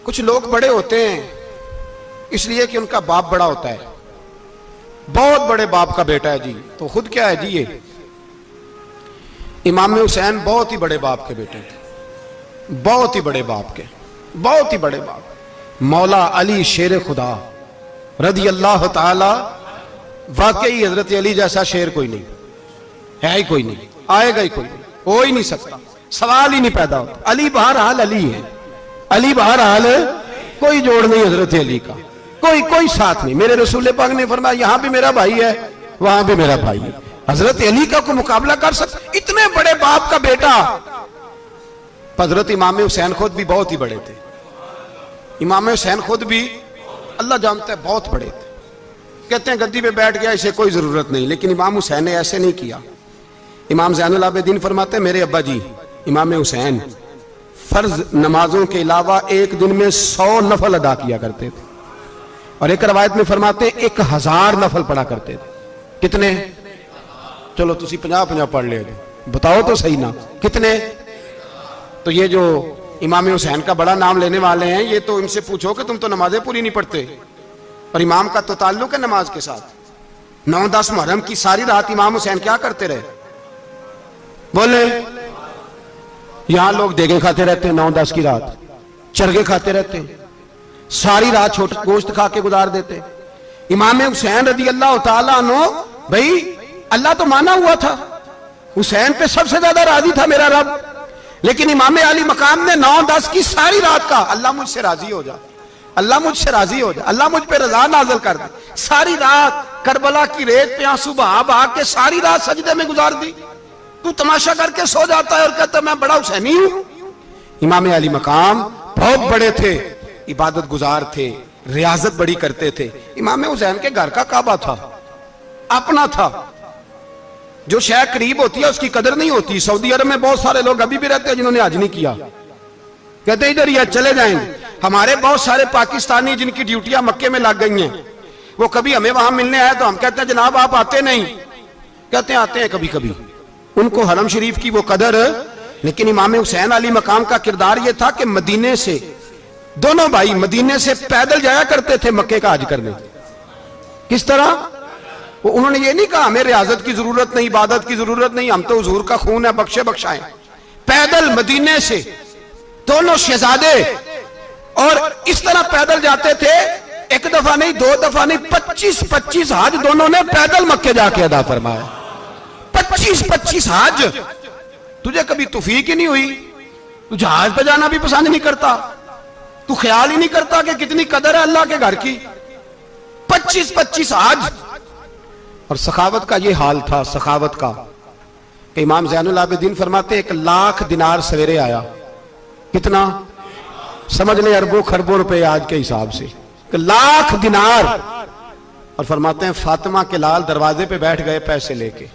कुछ लोग बड़े होते हैं इसलिए कि उनका बाप बड़ा होता है, बहुत बड़े बाप का बेटा है जी, तो खुद क्या है जी ये इमाम हुसैन बहुत ही बड़े बाप के बेटे थे, बहुत ही बड़े बाप के, बहुत ही बड़े बाप। मौला अली शेर खुदा रदी अल्लाह ताला, वाकई हजरत अली जैसा शेर कोई नहीं है, ही कोई नहीं, आएगा ही कोई नहीं, हो ही नहीं सकता, सवाल ही नहीं पैदा होता। अली बहरहाल अली है, अली बहरहाल कोई जोड़ नहीं हजरत अली का, कोई साथ नहीं। मेरे रसूल पाक ने फरमाया यहां भी मेरा भाई है, वहां भी मेरा भाई है, हजरत अली का कोई मुकाबला कर सकता? इतने बड़े बाप का बेटा। हजरत इमाम हुसैन खुद भी बहुत ही बड़े थे, इमाम हुसैन खुद भी अल्लाह जानता है बहुत बड़े थे। कहते हैं गद्दी पे बैठ गया, इसे कोई जरूरत नहीं, लेकिन इमाम हुसैन ने ऐसे नहीं किया। इमाम ज़ैनुल आबिदीन फरमाते हैं मेरे अब्बा जी इमाम हुसैन फर्ज नमाजों के अलावा एक दिन में 100 नफल अदा किया करते थे, और एक रवायत में फरमाते 1000 नफल पढ़ा करते थे। कितने? चलो तुसी 50-50 पढ़ ले, बताओ तो सही ना कितने। तो ये जो इमाम हुसैन का बड़ा नाम लेने वाले हैं, ये तो इनसे पूछो कि तुम तो नमाजें पूरी नहीं पढ़ते, और इमाम का तो ताल्लुक है नमाज के साथ। 9-10 मुहर्रम की सारी रात इमाम हुसैन क्या करते रहे? बोले यहां लोग देगे खाते रहते हैं, 9-10 की रात चरगे खाते रहते हैं, सारी रात छोटा गोश्त खा के गुजार देते। इमाम हुसैन रदी अल्लाह ताला अन्हु, भाई अल्लाह तो माना हुआ था, हुसैन पे सबसे ज्यादा राजी था मेरा रब, लेकिन इमाम अली मकाम ने 9-10 की सारी रात का अल्लाह मुझसे राजी हो जा, अल्लाह मुझसे राजी हो जा, अल्लाह मुझ पे रजा नाज़िल कर दे। सारी रात करबला की रेत पे आंसू बहा बहा के सारी रात सजदे में गुजार दी। तू तमाशा करके सो जाता है और कहता मैं बड़ा हुसैनी हूं। इमाम अली मकाम बहुत बड़े थे, इबादत गुजार थे, रियाजत बड़ी करते थे। इमाम हुसैन के घर का काबा था, अपना था, जो शय करीब होती है उसकी कदर नहीं होती। सऊदी अरब में बहुत सारे लोग अभी भी रहते हैं जिन्होंने हज नहीं किया, कहते इधर ही चले जाएंगे। हमारे बहुत सारे पाकिस्तानी जिनकी ड्यूटियां मक्के में लग गई हैं, वो कभी हमें वहां मिलने आए तो हम कहते हैं जनाब आप आते नहीं, कहते हैं आते हैं कभी कभी। उनको हरम शरीफ की वो कदर। लेकिन इमाम हुसैन अली मकाम का किरदार ये था कि मदीने से दोनों भाई मदीने से पैदल जाया करते थे मक्के का हज करने। किस तरह? वो उन्होंने ये नहीं कहा हमें रियाजत की जरूरत नहीं, इबादत की जरूरत नहीं, हम तो हुजूर का खून है, बख्शे बख्शाएं। पैदल मदीने से दोनों शहजादे, और इस तरह पैदल जाते थे, एक दफा नहीं, 2 दफा नहीं, 25-25 हज दोनों ने पैदल मक्के जाके अदा फरमाया। 25-25 हज। तुझे कभी तौफीक ही नहीं हुई? तू जहाज पे जाना भी पसंद नहीं करता, तू ख्याल ही नहीं करता कि कितनी कदर है अल्लाह के घर की। 25-25 हज। और सखावत का ये हाल था, सखावत का, कि इमाम ज़ैनुल आबिदीन फरमाते 1 लाख दिनार सवेरे आया। कितना? समझ ले अरबों खरबों रुपए आज के हिसाब से, 1 लाख दिनार। और फरमाते हैं फातिमा के लाल दरवाजे पे बैठ गए पैसे लेके,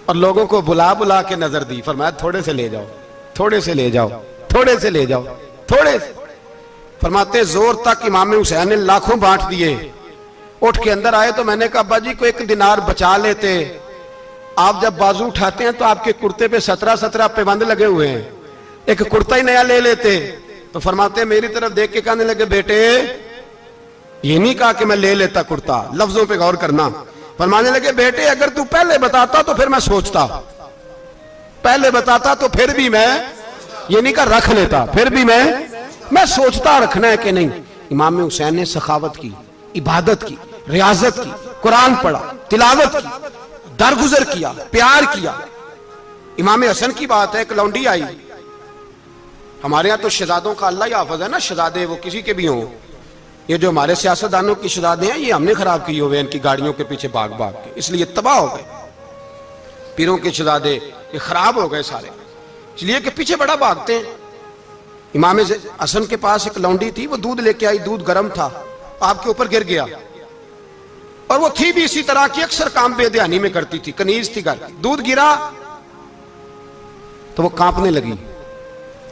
और लोगों को बुला बुला के नजर दी, फरमाया थोड़े से ले जाओ, थोड़े से ले जाओ, थोड़े से ले जाओ, थोड़े से। फरमाते जोर तक इमाम हुसैन ने लाखों बांट दिए। उठ के अंदर आए तो मैंने कहा अब्बा जी को 1 दिनार बचा लेते। आप जब बाजू उठाते हैं तो आपके कुर्ते पे 17 पैबंद लगे हुए हैं, एक कुर्ता ही नया ले लेते। तो फरमाते मेरी तरफ देख के कहने लगे बेटे ये नहीं कहा कि मैं ले लेता कुर्ता, लफ्जों पे गौर करना। फरमाने लगे बेटे अगर तू पहले बताता तो फिर मैं सोचता, पहले बताता तो फिर भी मैं, ये नहीं कहा रख लेता, फिर भी मैं सोचता रखना है कि नहीं। इमाम हुसैन ने सखावत की, इबादत की, रियाजत की, कुरान पढ़ा, तिलावत की, दरगुजर किया, प्यार किया। इमाम हसन की बात है, एक लौंडी आई, हमारे यहाँ तो शहजादों का अल्लाह ही हाफिज है ना, शहजादे वो किसी के भी हों, ये जो हमारे सियासतदानों की शहजादे हैं ये हमने खराब किए हुए इनकी गाड़ियों के पीछे भाग भाग के, इसलिए तबाह हो गए। पीरों के शहजादे ये खराब हो गए सारे, इसलिए कि पीछे बड़ा भागते हैं। इमाम हसन के पास एक लौंडी थी, वो दूध लेके आई, दूध गर्म था, आपके ऊपर गिर गया, और वो थी भी इसी तरह की, अक्सर काम बेध्यानी में करती थी, कनीज थी घर की। दूध गिरा तो वो कांपने लगी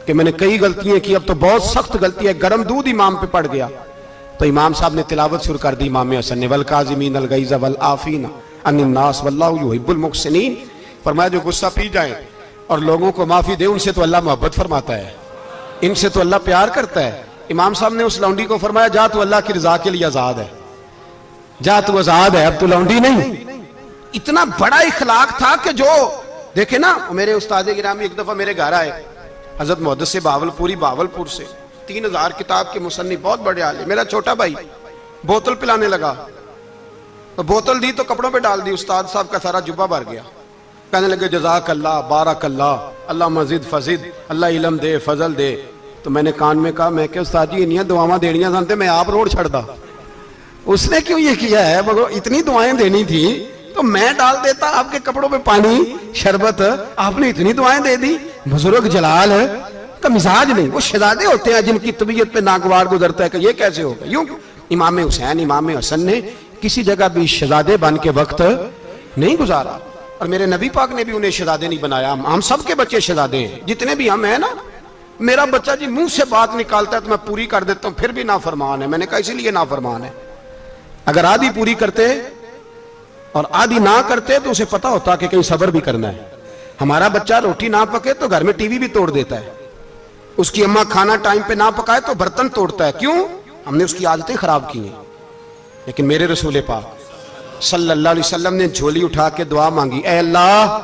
कि मैंने कई गलतियां की, अब तो बहुत सख्त गलती है, गर्म दूध इमाम पे पड़ गया। तो इमाम साहब ने तिलावत शुरू कर दी इमाम हसन ने, वल काज़िमीन अल गैज़ वल आफीना अनिन नास वल्लाहु युहिब्बुल मुहसिनीन। फरमाया जो गुस्सा पी जाए और लोगों को माफी दे, उनसे तो अल्लाह मोहब्बत फरमाता है, इनसे तो अल्लाह प्यार करता है। इमाम साहब ने उस लौंडी को फरमाया, जा तू अल्लाह की रजा के लिए आजाद है, जा तू आजाद है, अब तू लौंडी नहीं। इतना बड़ा इखलाक था कि जो देखे ना, मेरे उस्ताद गिरामी एक दफा मेरे घर आए, हजरत मुहद्दिस से बावलपुर से 3000 किताब के मुसन्निफ, बहुत बड़े आले। मेरा छोटा भाई बोतल पिलाने लगा, तो बोतल दी तो कपड़ों पे डाल दी, उस्ताद साहब का सारा जुब्बा भर गया। कहने लगे जज़ाक अल्लाह, बारक अल्लाह, अल्लाह मजीद फजीद, अल्लाह इलम दे, फजल दे। तो मैंने कान में कहा, मैं क्या उस्ताद जी इन्नियां दुआवां देनियां जानते, मैं आप रोड छड़दा। उसने क्यों ये किया है, मगर इतनी दुआएं देनी थी तो मैं डाल देता आपके कपड़ों पे पानी शरबत, आपने इतनी दुआएं दे दी। बुजुर्ग जलाल है का मिजाज नहीं, वो शहजादे होते हैं जिनकी तबीयत पे नागवार गुजरता है कि ये कैसे होगा। यूं इमाम हुसैन इमाम हसन ने किसी जगह भी शहजादे बन के वक्त नहीं गुजारा, और मेरे नबी पाक ने भी उन्हें शहजादे नहीं बनाया। हम सबके बच्चे शहजादे हैं, जितने भी हम हैं ना। मेरा बच्चा जी मुंह से बात निकालता है तो मैं पूरी कर देता हूं, फिर भी नाफरमान है। मैंने कहा इसीलिए नाफरमान है, अगर आधी पूरी करते और आधी ना करते तो उसे पता होता कि कहीं सब्र भी करना है। हमारा बच्चा रोटी ना पके तो घर में टीवी भी तोड़ देता है, उसकी अम्मा खाना टाइम पे ना पकाए तो बर्तन तोड़ता है। क्यों? हमने उसकी आदतें खराब की हैं। लेकिन मेरे रसूल पाक सल्लल्लाहु अलैहि वसल्लम ने झोली उठा के दुआ मांगी, ऐ अल्लाह,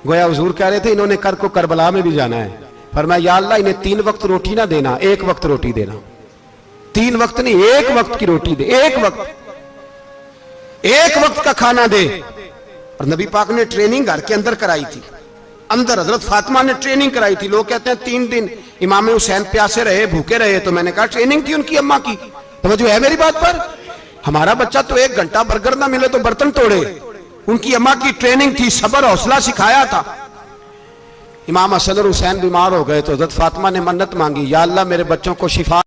गोया हुजूर कह रहे थे इन्होंने कर को करबला में भी जाना है, फरमाया या अल्लाह इन्हें 3 वक्त रोटी ना देना, 1 वक्त रोटी देना। 3 वक्त नहीं, 1 वक्त की रोटी दे, 1 वक्त का खाना दे। और नबी पाक ने ट्रेनिंग घर के अंदर कराई थी, अंदर हजरत फातिमा ने ट्रेनिंग कराई थी। लोग कहते हैं 3 दिन इमाम हुसैन प्यासे रहे, भूखे रहे, तो मैंने कहा ट्रेनिंग थी उनकी अम्मा की। तो जो है मेरी बात पर, हमारा बच्चा तो 1 घंटा बर्गर ना मिले तो बर्तन तोड़े, उनकी अम्मा की ट्रेनिंग थी, सब्र हौसला सिखाया था। इमाम हसन और हुसैन बीमार हो गए तो हजरत फातिमा ने मन्नत मांगी, या अल्लाह मेरे बच्चों को शिफा